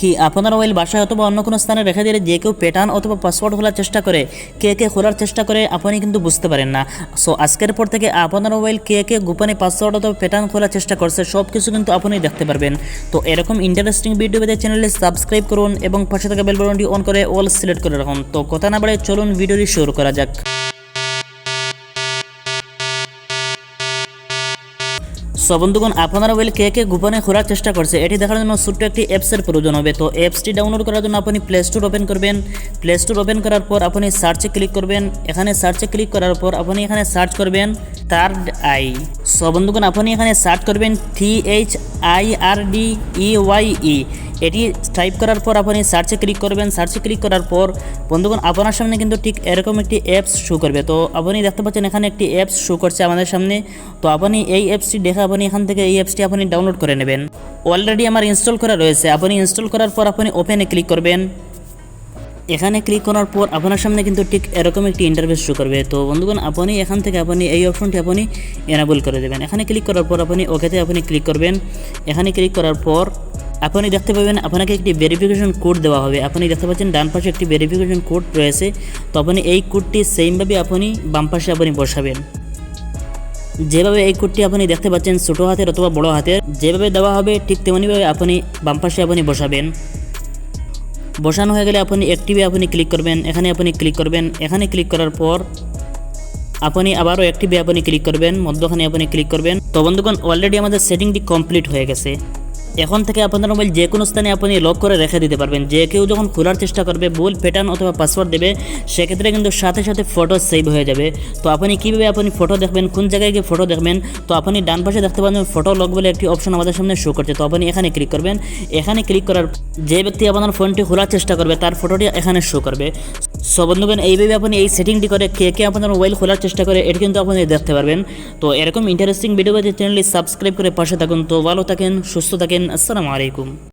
কি আপনার মোবাইল বাসায় অথবা অন্য কোনো স্থানে রেখে দিলে যে কেউ প্যাটার্ন অথবা পাসওয়ার্ড খোলার চেষ্টা করে, কে খোলার চেষ্টা করে আপনি কিন্তু বুঝতে পারেন না। সো আজকের পর থেকে আপনার মোবাইল কে গোপনে পাসওয়ার্ড অথবা প্যাটার্ন খোলার চেষ্টা করছে সব কিছু কিন্তু আপনি দেখতে পারবেন। তো এরকম ইন্টারেস্টিং ভিডিও পেতে চ্যানেলে সাবস্ক্রাইব করুন এবং পাশে থাকা বেল বাটনটি অন করে অল সিলেক্ট করে রাখুন। তো কথা না বাড়ে চলুন ভিডিওটি শুরু করা যাক। সো বন্ধুগণ, আপনারা মোবাইল কে গোপনে খোলার চেষ্টা করছে এটি দেখার জন্য ছোট্ট একটি অ্যাপসের প্রয়োজন হবে। তো অ্যাপসটি ডাউনলোড করার জন্য আপনি প্লে স্টোর ওপেন করবেন। প্লে স্টোর ওপেন করার পর আপনি সার্চে ক্লিক করবেন। এখানে সার্চে ক্লিক করার পর আপনি এখানে সার্চ করবেন থার্ড আই। সো বন্ধুগণ, আপনি এখানে সার্চ করবেন THIRDEYE। এটি টাইপ করার পর আপনি সার্চে ক্লিক করবেন। সার্চে ক্লিক করার পর বন্ধুগণ আপনার সামনে কিন্তু ঠিক এরকম একটি অ্যাপস শো করবে। তো আপনি দেখতে পাচ্ছেন এখানে একটি অ্যাপস শো করছে আমাদের সামনে। তো আপনি এই অ্যাপসটি দেখে আপনি এখান থেকে এই অ্যাপসটি আপনি ডাউনলোড করে নেবেন। অলরেডি আমার ইনস্টল করা রয়েছে। আপনি ইনস্টল করার পর আপনি ওপেনে ক্লিক করবেন। এখানে ক্লিক করার পর আপনার সামনে কিন্তু ঠিক এরকম একটি ইন্টারফেস শো করবে। তো বন্ধুগণ, আপনি এখান থেকে আপনি এই অপশনটি আপনি এনাবল করে দেবেন। এখানে ক্লিক করার পর আপনি ওকেতে আপনি ক্লিক করবেন। এখানে ক্লিক করার পর আপনি দেখতে পাবেন আপনাকে একটি ভেরিফিকেশন কোড দেওয়া হবে। আপনি দেখতে পাচ্ছেন ডান পাশে একটি ভেরিফিকেশন কোড রয়েছে। তো আপনি এই কোডটি সেমভাবে আপনি বাম পাশে আপনি বসাবেন। যেভাবে এই কোডটি আপনি দেখতে পাচ্ছেন ছোটো হাতের অথবা বড় হাতের যেভাবে দেওয়া হবে ঠিক তেমনিভাবে আপনি বাম পাশে আপনি বসাবেন। বসানো হয়ে গেলে আপনি অ্যাক্টিভে আপনি ক্লিক করবেন। এখানে আপনি ক্লিক করবেন। এখানে ক্লিক করার পর আপনি আবারও অ্যাক্টিভে আপনি ক্লিক করবেন। মধ্যখানে আপনি ক্লিক করবেন। তো বন্ধুগণ, অলরেডি আমাদের সেটিংটি কমপ্লিট হয়ে গেছে। এখন থেকে আপনার মোবাইল যে কোনো স্থানে আপনি লক করে রেখে দিতে পারবেন। যে কেউ যখন খোলার চেষ্টা করবে ভুল প্যাটার্ন অথবা পাসওয়ার্ড দেবে সেক্ষেত্রে কিন্তু সাথে সাথে ফটো সেভ হয়ে যাবে। তো আপনি কীভাবে আপনি ফটো দেখবেন, কোন জায়গায় গিয়ে ফটো দেখবেন, তো আপনি ডান পাশে দেখতে পাবেন ফটো লক বলে একটি অপশন আমাদের সামনে শো করছে। তো আপনি এখানে ক্লিক করবেন। এখানে ক্লিক করার যে ব্যক্তি আপনার ফোনটি খোলার চেষ্টা করবে তার ফটোটি এখানে শো করবে। সো বন্ধুগণ, এইভাবে আপনি এই সেটিংটি করে কে আপনার মোবাইল খোলার চেষ্টা করে এটি কিন্তু আপনি দেখতে পারবেন। তো এরকম ইন্টারেস্টিং ভিডিও পেতে চ্যানেলটি সাবস্ক্রাইব করে পাশে থাকুন। তো ভালো থাকেন, সুস্থ থাকেন। আসসালামু আলাইকুম।